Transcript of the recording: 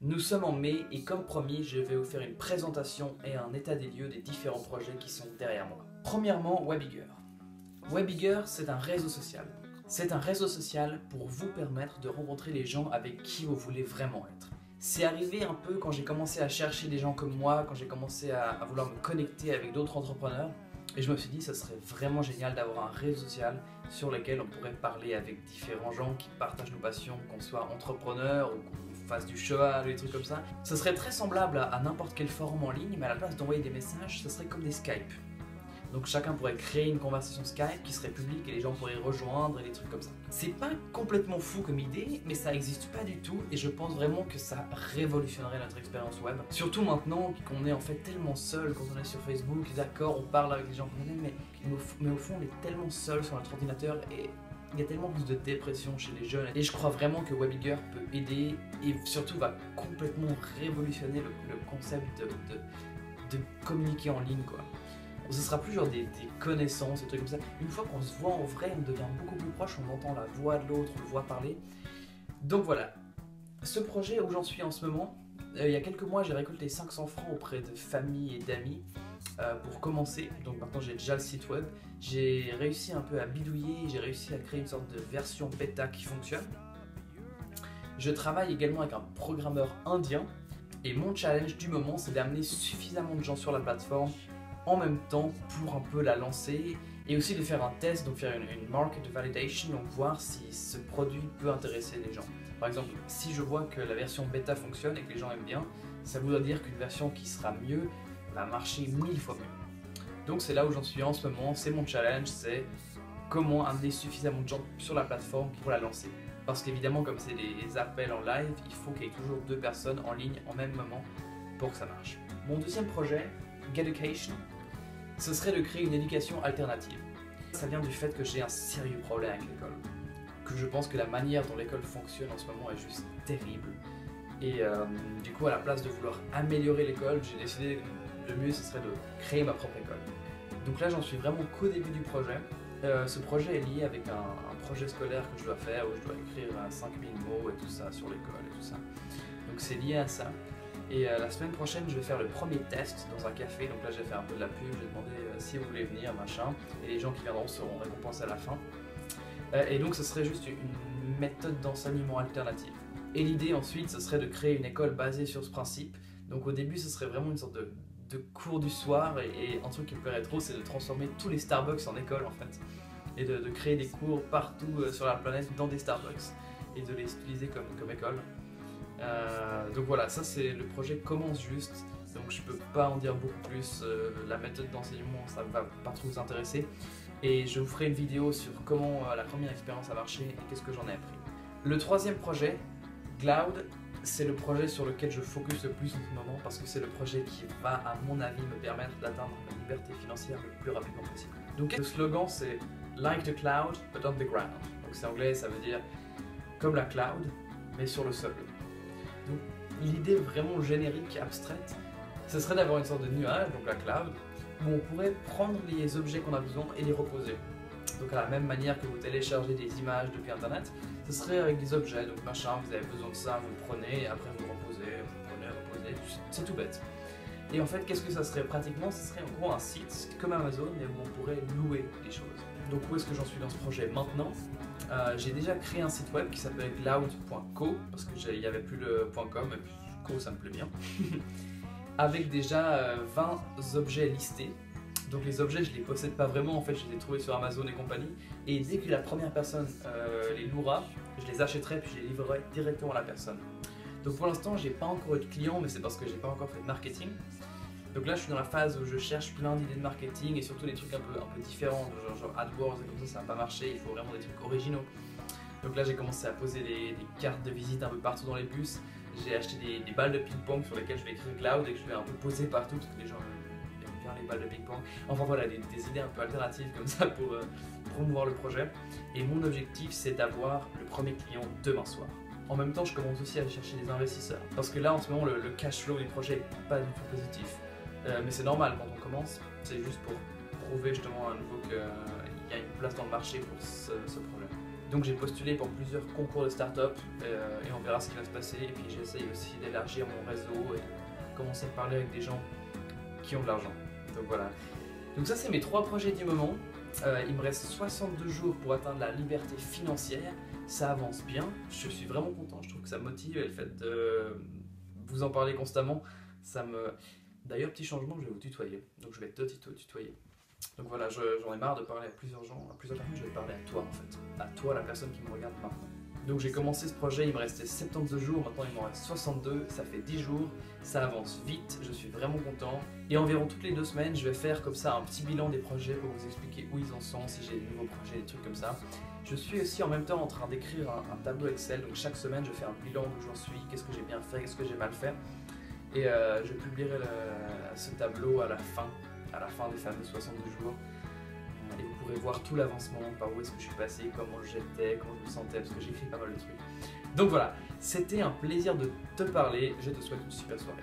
Nous sommes en mai et comme promis, je vais vous faire une présentation et un état des lieux des différents projets qui sont derrière moi. Premièrement, Webigger. Webigger, c'est un réseau social. C'est un réseau social pour vous permettre de rencontrer les gens avec qui vous voulez vraiment être. C'est arrivé un peu quand j'ai commencé à chercher des gens comme moi, quand j'ai commencé à vouloir me connecter avec d'autres entrepreneurs. Et je me suis dit, ça serait vraiment génial d'avoir un réseau social sur lequel on pourrait parler avec différents gens qui partagent nos passions, qu'on soit entrepreneur ou qu'on fasse du cheval ou des trucs comme ça. Ce serait très semblable à n'importe quel forum en ligne, mais à la place d'envoyer des messages, ce serait comme des Skype. Donc chacun pourrait créer une conversation Skype qui serait publique et les gens pourraient rejoindre et des trucs comme ça. C'est pas complètement fou comme idée, mais ça n'existe pas du tout et je pense vraiment que ça révolutionnerait notre expérience web. Surtout maintenant qu'on est en fait tellement seul quand on est sur Facebook, d'accord, on parle avec les gens qu'on aime, mais au fond on est tellement seul sur notre ordinateur et il y a tellement plus de dépression chez les jeunes. Et je crois vraiment que Webigger peut aider et surtout va complètement révolutionner le concept de communiquer en ligne, quoi. Ce sera plus genre des connaissances, des trucs comme ça. Une fois qu'on se voit en vrai, on devient beaucoup plus proche, on entend la voix de l'autre, on le voit parler. Donc voilà, ce projet où j'en suis en ce moment, il y a quelques mois j'ai récolté 500 francs auprès de famille et d'amis pour commencer. Donc maintenant j'ai déjà le site web, j'ai réussi un peu à bidouiller, j'ai réussi à créer une sorte de version bêta qui fonctionne. Je travaille également avec un programmeur indien et mon challenge du moment c'est d'amener suffisamment de gens sur la plateforme en même temps pour un peu la lancer et aussi de faire un test, donc faire une market validation, donc voir si ce produit peut intéresser les gens. Par exemple, si je vois que la version bêta fonctionne et que les gens aiment bien, ça voudra dire qu'une version qui sera mieux va marcher 1000 fois mieux. Donc c'est là où j'en suis en ce moment, c'est mon challenge, c'est comment amener suffisamment de gens sur la plateforme pour la lancer. Parce qu'évidemment, comme c'est des appels en live, il faut qu'il y ait toujours 2 personnes en ligne en même moment pour que ça marche. Mon deuxième projet, Geducation, ce serait de créer une éducation alternative. Ça vient du fait que j'ai un sérieux problème avec l'école. Que je pense que la manière dont l'école fonctionne en ce moment est juste terrible. Et du coup, à la place de vouloir améliorer l'école, j'ai décidé que le mieux ce serait de créer ma propre école. Donc là, j'en suis vraiment qu'au début du projet. Ce projet est lié avec un projet scolaire que je dois faire, où je dois écrire 5000 mots et tout ça sur l'école et tout ça. Donc c'est lié à ça. Et la semaine prochaine, je vais faire le premier test dans un café. Donc là, j'ai fait un peu de la pub, j'ai demandé si vous voulez venir, machin. Et les gens qui viendront seront récompensés à la fin. Et donc, ce serait juste une méthode d'enseignement alternative. Et l'idée ensuite, ce serait de créer une école basée sur ce principe. Donc au début, ce serait vraiment une sorte de cours du soir. Et un truc qui me plairait trop, c'est de transformer tous les Starbucks en école, en fait. Et de créer des cours partout sur la planète dans des Starbucks. Et de les utiliser comme école. Donc voilà, ça c'est le projet commence juste, donc je peux pas en dire beaucoup plus, la méthode d'enseignement ça va pas trop vous intéresser et je vous ferai une vidéo sur comment la première expérience a marché et qu'est-ce que j'en ai appris. Le troisième projet, Cloud, c'est le projet sur lequel je focus le plus en ce moment parce que c'est le projet qui va à mon avis me permettre d'atteindre la liberté financière le plus rapidement possible. Donc le slogan c'est Like the cloud but on the ground, donc c'est anglais, ça veut dire comme la cloud mais sur le sol. Donc l'idée vraiment générique, abstraite, ce serait d'avoir une sorte de nuage, donc la cloud, où on pourrait prendre les objets qu'on a besoin et les reposer. Donc à la même manière que vous téléchargez des images depuis internet, ce serait avec des objets, donc machin, vous avez besoin de ça, vous le prenez, et après vous le reposez, vous le prenez, reposez, c'est tout bête. Et en fait, qu'est-ce que ça serait pratiquement? Ce serait en gros un site comme Amazon, mais où on pourrait louer des choses. Donc où est-ce que j'en suis dans ce projet maintenant? J'ai déjà créé un site web qui s'appelle cloud.co parce qu'il n'y avait plus le .com et puis co ça me plaît bien avec déjà 20 objets listés. Donc les objets je les possède pas vraiment, en fait je les ai trouvés sur Amazon et compagnie et dès que la première personne les louera, je les achèterai puis je les livrerai directement à la personne. Donc pour l'instant j'ai pas encore eu de clients, mais c'est parce que j'ai pas encore fait de marketing. Donc là je suis dans la phase où je cherche plein d'idées de marketing et surtout des trucs un peu différents, genre AdWords et comme ça n'a pas marché, il faut vraiment des trucs originaux. Donc là j'ai commencé à poser des cartes de visite un peu partout dans les bus, j'ai acheté des balles de ping-pong sur lesquelles je vais écrire Cloud et que je vais un peu poser partout parce que les gens aiment bien les balles de ping-pong. Enfin voilà, des idées un peu alternatives comme ça pour promouvoir le projet. Et mon objectif c'est d'avoir le premier client demain soir. En même temps je commence aussi à chercher des investisseurs parce que là en ce moment le cash flow du projet n'est pas du tout positif. Mais c'est normal quand on commence, c'est juste pour prouver justement à nouveau qu'il y a une place dans le marché pour ce projet. Donc j'ai postulé pour plusieurs concours de start-up et on verra ce qui va se passer. Et puis j'essaye aussi d'élargir mon réseau et commencer à parler avec des gens qui ont de l'argent. Donc voilà. Donc ça c'est mes 3 projets du moment. Il me reste 62 jours pour atteindre la liberté financière. Ça avance bien. Je suis vraiment content. Je trouve que ça me motive et le fait de vous en parler constamment, ça me... D'ailleurs, petit changement, je vais vous tutoyer. Donc je vais te tutoyer. Donc voilà, j'en ai marre de parler à plusieurs gens, à plusieurs personnes, je vais te parler à toi en fait. À toi, la personne qui me regarde maintenant. Donc j'ai commencé ce projet, il me restait 72 jours, maintenant il m'en reste 62, ça fait 10 jours, ça avance vite, je suis vraiment content. Et environ toutes les 2 semaines, je vais faire comme ça un petit bilan des projets pour vous expliquer où ils en sont, si j'ai des nouveaux projets, des trucs comme ça. Je suis aussi en même temps en train d'écrire un tableau Excel, donc chaque semaine je fais un bilan d'où j'en suis, qu'est-ce que j'ai bien fait, qu'est-ce que j'ai mal fait. Et je publierai ce tableau à la fin des fameux 62 jours. Et vous pourrez voir tout l'avancement, par où est-ce que je suis passé, comment j'étais, comment je me sentais, parce que j'ai fait pas mal de trucs. Donc voilà, c'était un plaisir de te parler, je te souhaite une super soirée.